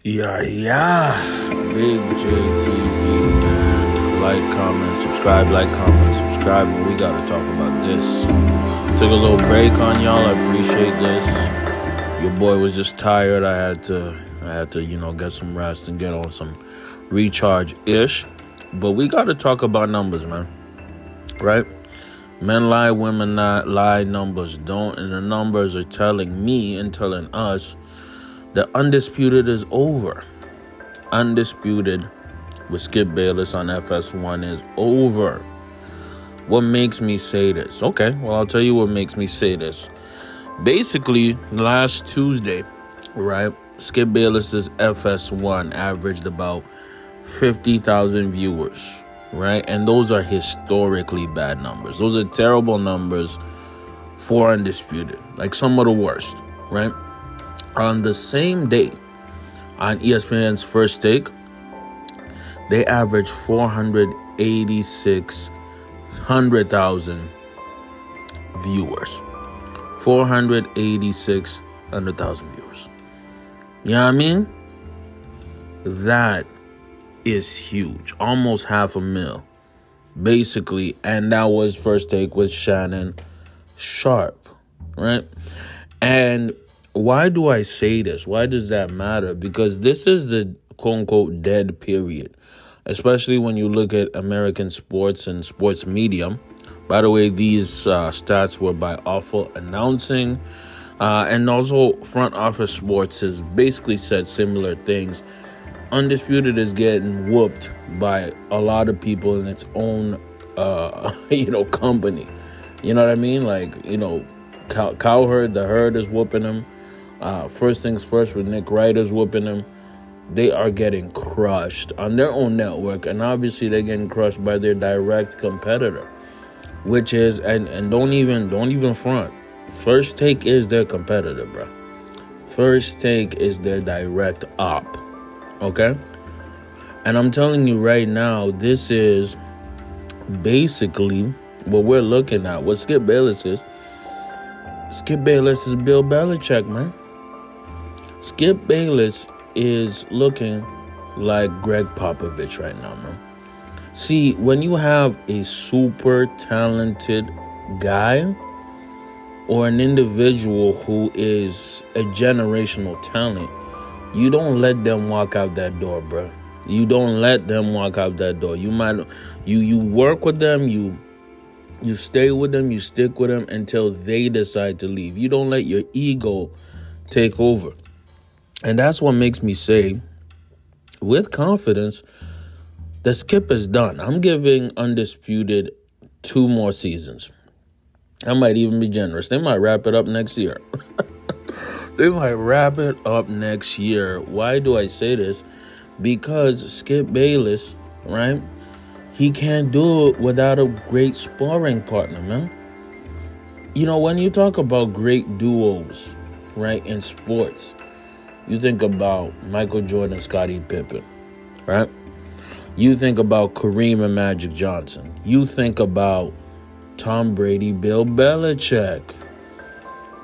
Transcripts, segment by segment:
Yeah. Big JTV, man. Like, comment, subscribe, subscribe. We gotta talk about this. Took a little break on y'all. I appreciate this. Your boy was just tired. I had to, get some rest and get on some recharge-ish. But we gotta talk about numbers, man. Right? Men lie, women not lie, numbers don't. And the numbers are telling me and telling us the Undisputed is over. Undisputed with Skip Bayless on FS1 is over. What makes me say this? Okay, well, I'll tell you what makes me say this. Basically, last Tuesday, right, Skip Bayless's FS1 averaged about 50,000 viewers, right? And those are historically bad numbers. Those are terrible numbers for Undisputed, like some of the worst, right? On the same day, on ESPN's First Take, they averaged 486,000 viewers. 486,000 viewers. You know what I mean? That is huge. Almost 500,000, basically. And that was First Take with Shannon Sharpe, right? And why do I say this? Why does that matter? Because this is the quote-unquote dead period, especially when you look at American sports and sports media. By the way, these stats were by Awful Announcing, and also Front Office Sports has basically said similar things. Undisputed is getting whooped by a lot of people in its own, company. You know what I mean? Like, Cowherd, the herd is whooping them. First Things First with Nick Ryder's whooping them. They are getting crushed on their own network, and obviously they're getting crushed by their direct competitor, which is and don't even front. First Take is their competitor, bro. First Take is their direct op. Okay? And I'm telling you right now, this is basically what we're looking at. What Skip Bayless is. Skip Bayless is Bill Belichick, man. Skip Bayless is looking like Greg Popovich right now, man. See, when you have a super talented guy or an individual who is a generational talent, you don't let them walk out that door, bro. You don't let them walk out that door. You work with them, you stay with them, you stick with them until they decide to leave. You don't let your ego take over. And that's what makes me say, with confidence, the Skip is done. I'm giving Undisputed 2 more seasons. I might even be generous. They might wrap it up next year. They might wrap it up next year. Why do I say this? Because Skip Bayless, right? He can't do it without a great sparring partner, man. When you talk about great duos, right, in sports, you think about Michael Jordan, Scottie Pippen, right? You think about Kareem and Magic Johnson. You think about Tom Brady, Bill Belichick.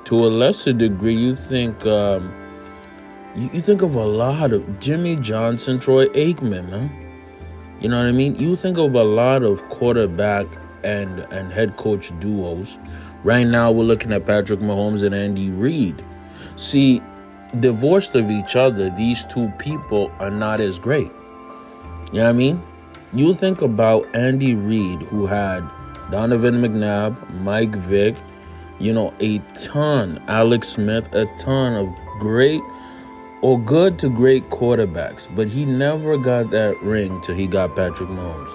To a lesser degree, you think of a lot of Jimmy Johnson, Troy Aikman, man. You know what I mean? You think of a lot of quarterback and head coach duos. Right now, we're looking at Patrick Mahomes and Andy Reid. See, divorced of each other, these two people are not as great. You know what I mean? You think about Andy Reid, who had Donovan McNabb, Mike Vick, a ton, Alex Smith, a ton of great or good to great quarterbacks, but he never got that ring till he got Patrick Mahomes.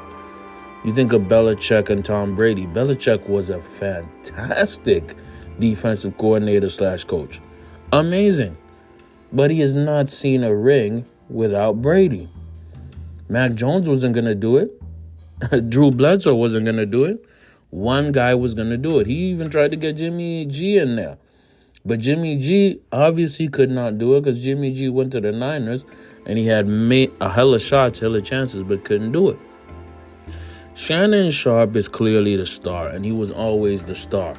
You think of Belichick and Tom Brady. Belichick was a fantastic defensive coordinator / coach. Amazing. But he has not seen a ring without Brady. Mac Jones wasn't going to do it. Drew Bledsoe wasn't going to do it. One guy was going to do it. He even tried to get Jimmy G in there. But Jimmy G obviously could not do it because Jimmy G went to the Niners and he had a hella shots, hella chances, but couldn't do it. Shannon Sharpe is clearly the star, and he was always the star.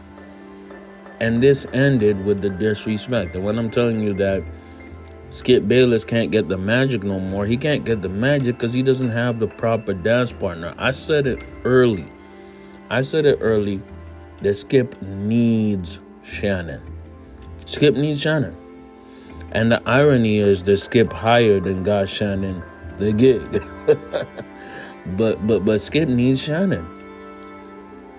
And this ended with the disrespect. And when I'm telling you that Skip Bayless can't get the magic no more. He can't get the magic because he doesn't have the proper dance partner. I said it early that Skip needs Shannon. Skip needs Shannon. And the irony is that Skip hired and got Shannon the gig. but Skip needs Shannon.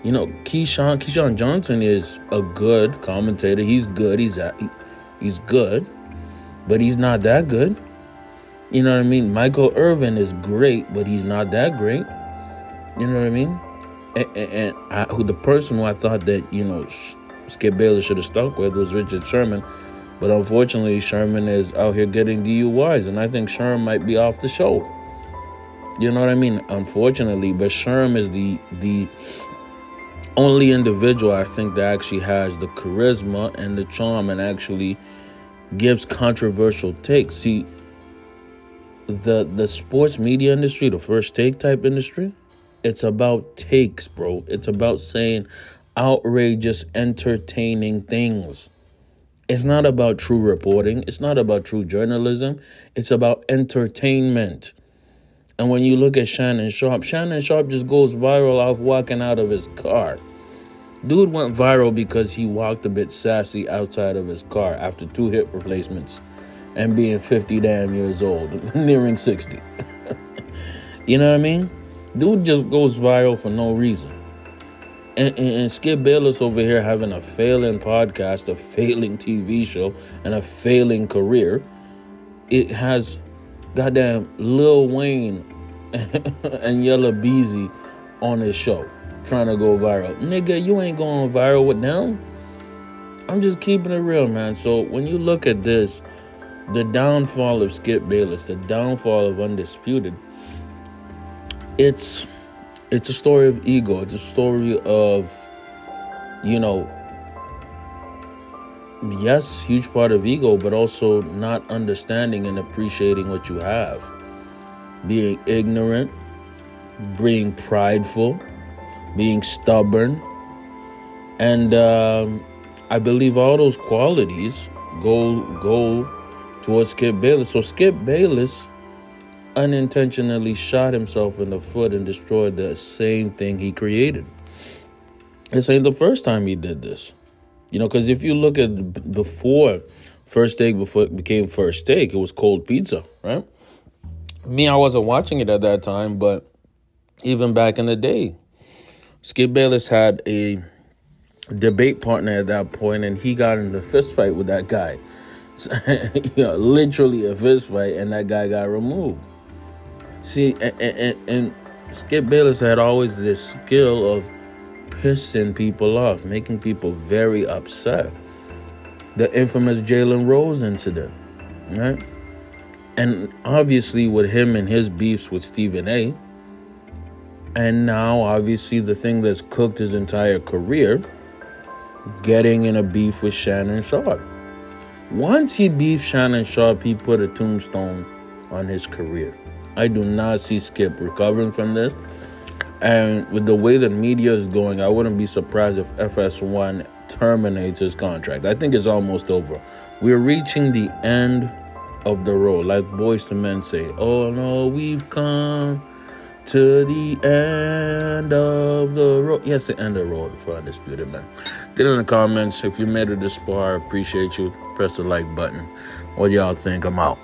You know, Keyshawn Johnson is a good commentator. He's good. He's good, but he's not that good. You know what I mean? Michael Irvin is great, but he's not that great. You know what I mean? And the person who I thought that, you know, Skip Bayless should have stuck with was Richard Sherman. But unfortunately, Sherman is out here getting DUIs, and I think Sherman might be off the show. You know what I mean? Unfortunately, but Sherman is the only individual I think that actually has the charisma and the charm and actually gives controversial takes. See, the sports media industry, the first take type industry, it's about takes, bro. It's about saying outrageous, entertaining things. It's not about true reporting. It's not about true journalism. It's about entertainment. And when you look at Shannon Sharpe just goes viral off walking out of his car. Dude went viral because he walked a bit sassy outside of his car after 2 hip replacements and being 50 damn years old, nearing 60. You know what I mean? Dude just goes viral for no reason. And Skip Bayless over here having a failing podcast, a failing TV show, and a failing career. It has goddamn Lil Wayne and Yella Beezy on his show trying to go viral. Nigga, you ain't going viral with them. I'm just keeping it real, man. So when you look at this, the downfall of Skip Bayless, the downfall of Undisputed, it's a story of ego. It's a story of, you know, yes, huge part of ego, but also not understanding and appreciating what you have. Being ignorant, being prideful, being stubborn. And I believe all those qualities go towards Skip Bayless. So Skip Bayless unintentionally shot himself in the foot and destroyed the same thing he created. This ain't the first time he did this. You know, because if you look at before it became First Take, it was Cold Pizza, right? I wasn't watching it at that time, but even back in the day, Skip Bayless had a debate partner at that point, and he got in a fist fight with that guy. You know, literally a fist fight, and that guy got removed. See, and Skip Bayless had always this skill of pissing people off, making people very upset. The infamous Jalen Rose incident, right? And obviously with him and his beefs with Stephen A. And now, obviously, the thing that's cooked his entire career, getting in a beef with Shannon Sharpe. Once he beefed Shannon Sharpe, he put a tombstone on his career. I do not see Skip recovering from this. And with the way the media is going, I wouldn't be surprised if FS1 terminates his contract. I think it's almost over. We're reaching the end of the road. Like Boyz II Men say, oh no, we've come to the end of the road. Yes, the end of the road for Undisputed, man. Get in the comments. If you made it this far, I appreciate you. Press the like button. What y'all think? I'm out.